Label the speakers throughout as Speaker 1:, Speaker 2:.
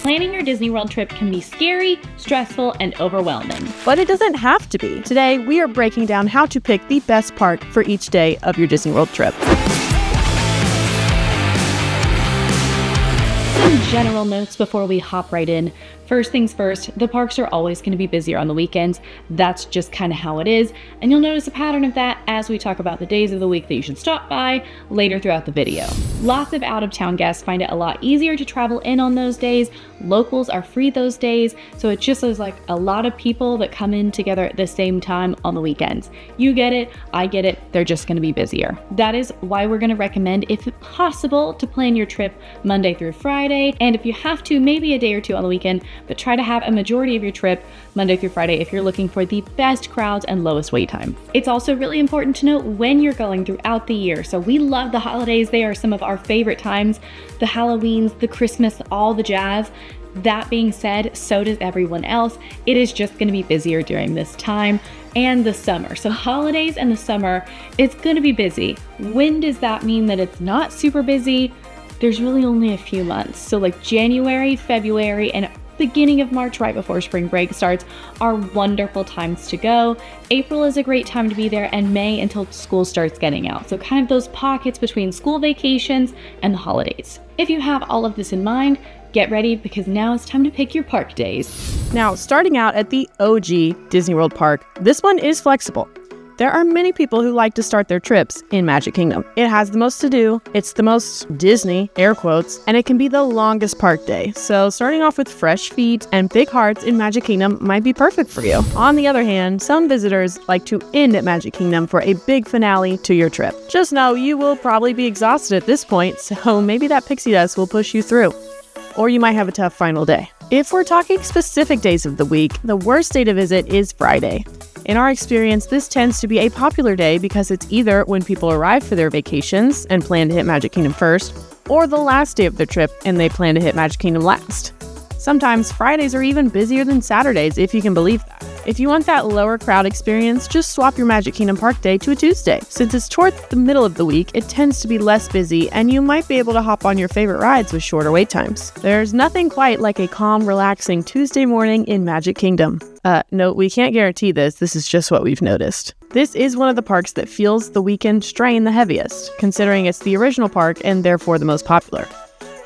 Speaker 1: Planning your Disney World trip can be scary, stressful, and overwhelming.
Speaker 2: But it doesn't have to be. Today, we are breaking down how to pick the best park for each day of your Disney World trip.
Speaker 1: Some general notes before we hop right in. First things first, the parks are always going to be busier on the weekends. That's just kind of how it is, and you'll notice a pattern of that as we talk about the days of the week that you should stop by later throughout the video. Lots of out-of-town guests find it a lot easier to travel in on those days. Locals are free those days, so it just is like a lot of people that come in together at the same time on the weekends. You get it, I get it, they're just going to be busier. That is why we're going to recommend, if possible, to plan your trip Monday through Friday, and if you have to, maybe a day or two on the weekend, but try to have a majority of your trip Monday through Friday if you're looking for the best crowds and lowest wait time. It's also really important to note when you're going throughout the year. So we love the holidays. They are some of our favorite times. The Halloweens, the Christmas, all the jazz. That being said, so does everyone else. It is just going to be busier during this time and the summer. So holidays and the summer, it's going to be busy. When does that mean that it's not super busy? There's really only a few months. So like January, February, and beginning of March, right before spring break starts, are wonderful times to go. April is a great time to be there, and May until school starts getting out. So kind of those pockets between school vacations and the holidays. If you have all of this in mind, get ready because now it's time to pick your park days.
Speaker 2: Now, starting out at the OG Disney World Park, this one is flexible. There are many people who like to start their trips in Magic Kingdom. It has the most to do, it's the most Disney, air quotes, and it can be the longest park day. So starting off with fresh feet and big hearts in Magic Kingdom might be perfect for you. On the other hand, some visitors like to end at Magic Kingdom for a big finale to your trip. Just know you will probably be exhausted at this point, so maybe that pixie dust will push you through. Or you might have a tough final day. If we're talking specific days of the week, the worst day to visit is Friday. In our experience, this tends to be a popular day because it's either when people arrive for their vacations and plan to hit Magic Kingdom first, or the last day of their trip and they plan to hit Magic Kingdom last. Sometimes Fridays are even busier than Saturdays, if you can believe that. If you want that lower crowd experience, just swap your Magic Kingdom Park day to a Tuesday. Since it's toward the middle of the week, it tends to be less busy, and you might be able to hop on your favorite rides with shorter wait times. There's nothing quite like a calm, relaxing Tuesday morning in Magic Kingdom. No, we can't guarantee this. This is just what we've noticed. This is one of the parks that feels the weekend strain the heaviest, considering it's the original park and therefore the most popular.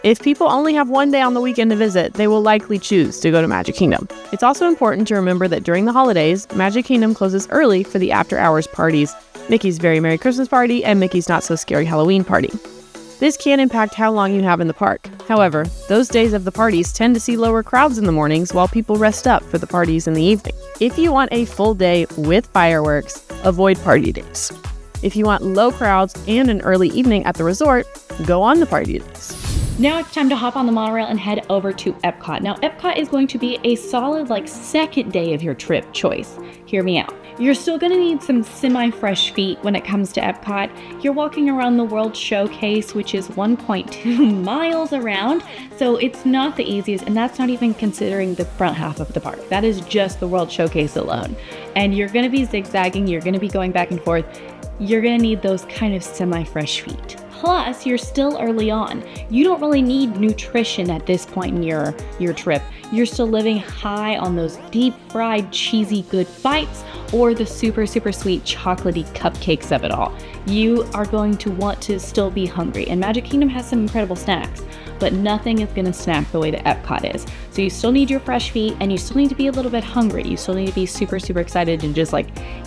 Speaker 2: If people only have one day on the weekend to visit, they will likely choose to go to Magic Kingdom. It's also important to remember that during the holidays, Magic Kingdom closes early for the after-hours parties, Mickey's Very Merry Christmas Party and Mickey's Not So Scary Halloween Party. This can impact how long you have in the park. However, those days of the parties tend to see lower crowds in the mornings while people rest up for the parties in the evening. If you want a full day with fireworks, avoid party days. If you want low crowds and an early evening at the resort, go on the party days.
Speaker 1: Now it's time to hop on the monorail and head over to Epcot. Now Epcot is going to be a solid second day of your trip choice. Hear me out. You're still going to need some semi-fresh feet when it comes to Epcot. You're walking around the World Showcase, which is 1.2 miles around, so it's not the easiest, and that's not even considering the front half of the park. That is just the World Showcase alone. And you're going to be zigzagging, you're going to be going back and forth. You're going to need those kind of semi-fresh feet. Plus, you're still early on. You don't really need nutrition at this point in your trip. You're still living high on those deep fried cheesy good bites or the super sweet chocolatey cupcakes of it all. You are going to want to still be hungry, and Magic Kingdom has some incredible snacks, but nothing is going to snack the way that Epcot is. So you still need your fresh feet, and you still need to be a little bit hungry. You still need to be super excited and just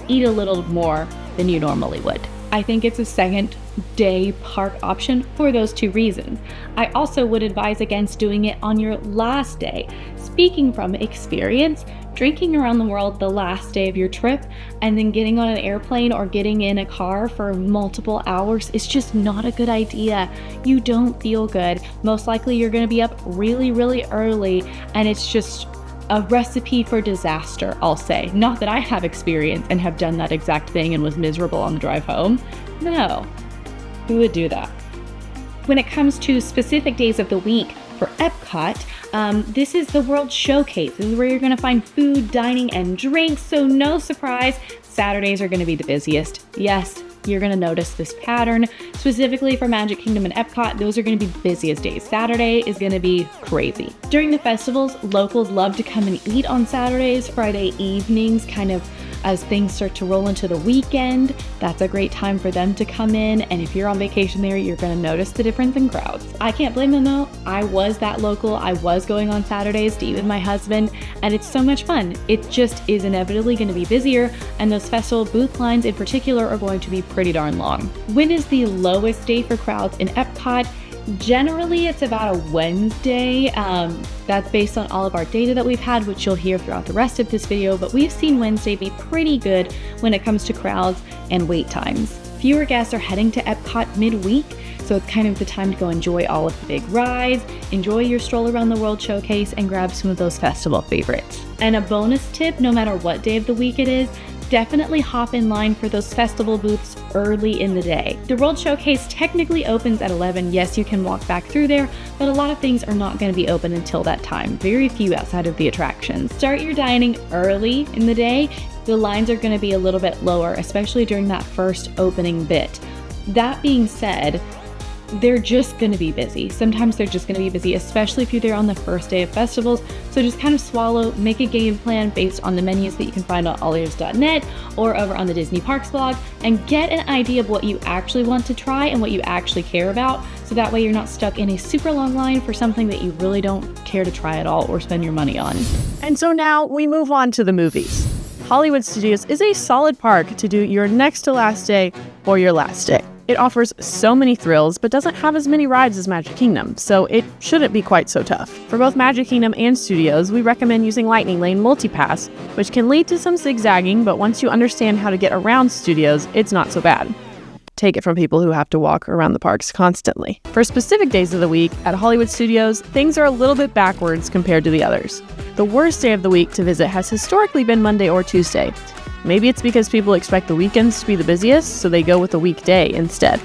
Speaker 1: eat a little more than you normally would. I think it's a second day park option for those two reasons. I also would advise against doing it on your last day. Speaking from experience, drinking around the world the last day of your trip and then getting on an airplane or getting in a car for multiple hours is just not a good idea. You don't feel good. Most likely you're going to be up really early, and it's just a recipe for disaster, I'll say. Not that I have experience and have done that exact thing and was miserable on the drive home. No, who would do that? When it comes to specific days of the week for Epcot, this is the World Showcase. This is where you're going to find food, dining, and drinks. So no surprise, Saturdays are going to be the busiest. Yes, you're going to notice this pattern. Specifically for Magic Kingdom and Epcot, those are going to be the busiest days. Saturday is going to be crazy. During the festivals, locals love to come and eat on Saturdays, Friday evenings, kind of as things start to roll into the weekend. That's a great time for them to come in, and if you're on vacation there, you're going to notice the difference in crowds. I can't blame them though. I was that local. I was going on Saturdays to eat with my husband, and it's so much fun. It just is inevitably going to be busier, and those festival booth lines in particular are going to be pretty darn long. When is the lowest day for crowds in Epcot? Generally, it's about a Wednesday. That's based on all of our data that we've had, which you'll hear throughout the rest of this video, but we've seen Wednesday be pretty good when it comes to crowds and wait times. Fewer guests are heading to Epcot midweek, so it's kind of the time to go enjoy all of the big rides, enjoy your stroll around the World Showcase, and grab some of those festival favorites. And a bonus tip, no matter what day of the week it is, definitely hop in line for those festival booths early in the day. The World Showcase technically opens at 11. Yes, you can walk back through there, but a lot of things are not going to be open until that time. Very few outside of the attractions. Start your dining early in the day. The lines are going to be a little bit lower, especially during that first opening bit. That being said, they're just going to be busy. Sometimes they're just going to be busy, especially if you're there on the first day of festivals. So just kind of swallow, make a game plan based on the menus that you can find on AllEars.net or over on the Disney Parks blog, and get an idea of what you actually want to try and what you actually care about. So that way you're not stuck in a super long line for something that you really don't care to try at all or spend your money on.
Speaker 2: And so now we move on to the movies. Hollywood Studios is a solid park to do your next to last day or your last day. It offers so many thrills, but doesn't have as many rides as Magic Kingdom, so it shouldn't be quite so tough. For both Magic Kingdom and Studios, we recommend using Lightning Lane Multipass, which can lead to some zigzagging, but once you understand how to get around Studios, it's not so bad. Take it from people who have to walk around the parks constantly. For specific days of the week, at Hollywood Studios, things are a little bit backwards compared to the others. The worst day of the week to visit has historically been Monday or Tuesday. Maybe it's because people expect the weekends to be the busiest, so they go with a weekday instead.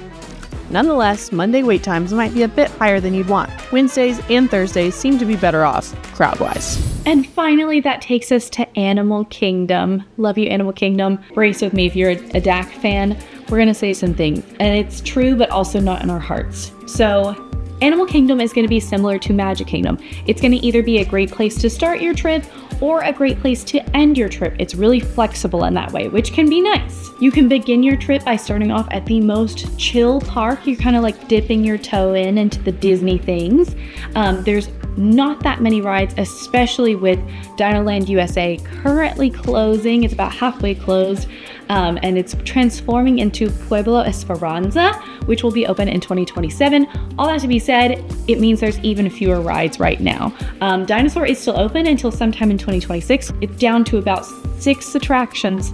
Speaker 2: Nonetheless, Monday wait times might be a bit higher than you'd want. Wednesdays and Thursdays seem to be better off, crowd-wise.
Speaker 1: And finally, that takes us to Animal Kingdom. Love you, Animal Kingdom. Brace with me if you're a DAC fan. We're going to say some things, and it's true, but also not in our hearts. So, Animal Kingdom is going to be similar to Magic Kingdom. It's going to either be a great place to start your trip or a great place to end your trip. It's really flexible in that way, which can be nice. You can begin your trip by starting off at the most chill park. You're kind of like dipping your toe into the Disney things. There's not that many rides, especially with Dinoland USA currently closing. It's about halfway closed. And it's transforming into Pueblo Esperanza, which will be open in 2027. All that to be said, it means there's even fewer rides right now. Dinosaur is still open until sometime in 2026. It's down to about 6 attractions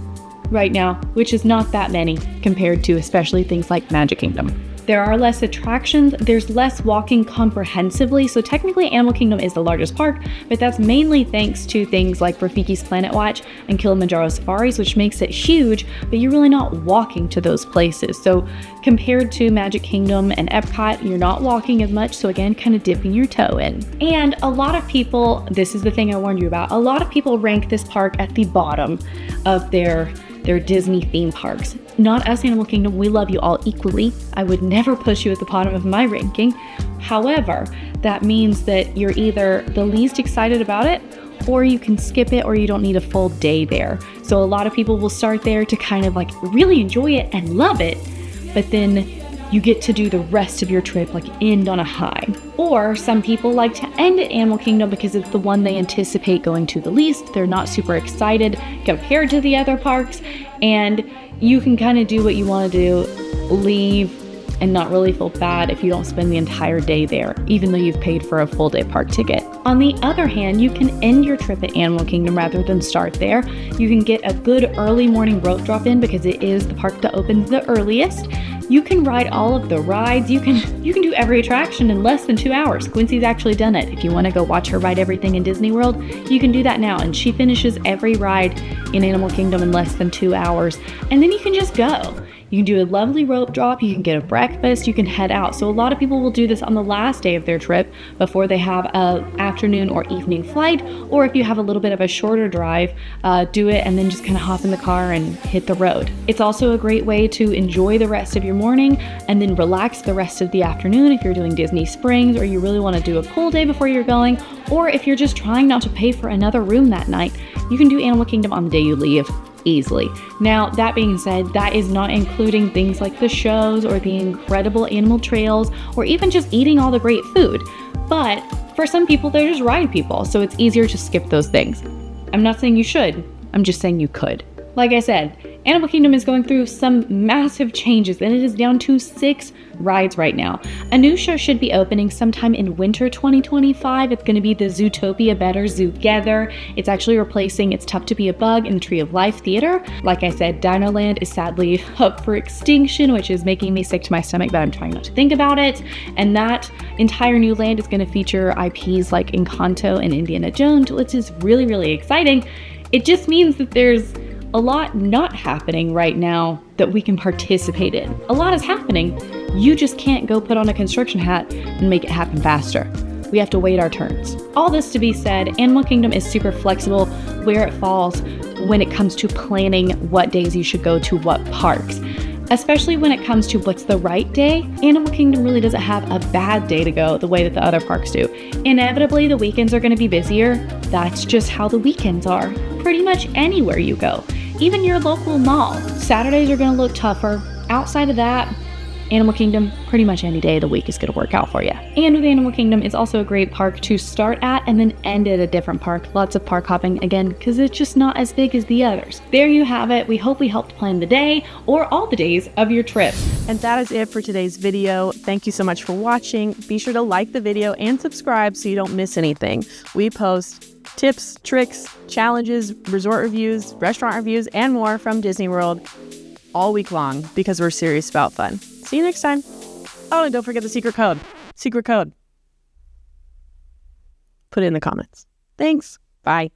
Speaker 1: right now, which is not that many compared to especially things like Magic Kingdom. There are less attractions, there's less walking comprehensively, so technically Animal Kingdom is the largest park, but that's mainly thanks to things like Rafiki's Planet Watch and Kilimanjaro Safaris, which makes it huge, but you're really not walking to those places. So compared to Magic Kingdom and Epcot, you're not walking as much, so again, kind of dipping your toe in. And a lot of people, this is the thing I warned you about, a lot of people rank this park at the bottom of their Disney theme parks. Not us, Animal Kingdom, we love you all equally. I would never push you at the bottom of my ranking. However, that means that you're either the least excited about it, or you can skip it, or you don't need a full day there. So a lot of people will start there to kind of like really enjoy it and love it, but then you get to do the rest of your trip, like end on a high. Or some people like to end at Animal Kingdom because it's the one they anticipate going to the least. They're not super excited compared to the other parks, and you can kind of do what you want to do, leave, and not really feel bad if you don't spend the entire day there, even though you've paid for a full day park ticket. On the other hand, you can end your trip at Animal Kingdom rather than start there. You can get a good early morning rope drop in because it is the park that opens the earliest. You can ride all of the rides. You can do every attraction in less than 2 hours. Quincy's actually done it. If you want to go watch her ride everything in Disney World, you can do that now. And she finishes every ride in Animal Kingdom in less than 2 hours. And then you can just go. You can do a lovely rope drop, you can get a breakfast, you can head out. So a lot of people will do this on the last day of their trip before they have a afternoon or evening flight, or if you have a little bit of a shorter drive, do it and then just kind of hop in the car and hit the road. It's also a great way to enjoy the rest of your morning and then relax the rest of the afternoon if you're doing Disney Springs or you really want to do a cool day before you're going, or if you're just trying not to pay for another room that night, you can do Animal Kingdom on the day you leave easily. Now, that being said, that is not including things like the shows or the incredible animal trails or even just eating all the great food. But for some people, they're just ride people, so it's easier to skip those things. I'm not saying you should, I'm just saying you could. Like I said, Animal Kingdom is going through some massive changes and it is down to 6 rides right now. A new show should be opening sometime in winter 2025. It's going to be the Zootopia Better Zoogether. It's actually replacing It's Tough to Be a Bug in the Tree of Life Theater. Like I said, Dino Land is sadly up for extinction, which is making me sick to my stomach, but I'm trying not to think about it. And that entire new land is going to feature IPs like Encanto and Indiana Jones, which is really, really exciting. It just means that there's a lot not happening right now that we can participate in. A lot is happening. You just can't go put on a construction hat and make it happen faster. We have to wait our turns. All this to be said, Animal Kingdom is super flexible where it falls when it comes to planning what days you should go to what parks. Especially when it comes to what's the right day, Animal Kingdom really doesn't have a bad day to go the way that the other parks do. Inevitably, the weekends are going to be busier. That's just how the weekends are, pretty much anywhere you go. Even your local mall. Saturdays are going to look tougher. Outside of that, Animal Kingdom, pretty much any day of the week is going to work out for you. And with Animal Kingdom, it's also a great park to start at and then end at a different park. Lots of park hopping, again, because it's just not as big as the others. There you have it. We hope we helped plan the day or all the days of your trip.
Speaker 2: And that is it for today's video. Thank you so much for watching. Be sure to like the video and subscribe so you don't miss anything. We post tips, tricks, challenges, resort reviews, restaurant reviews, and more from Disney World all week long because we're serious about fun. See you next time. Oh, and don't forget the secret code. Secret code. Put it in the comments. Thanks. Bye.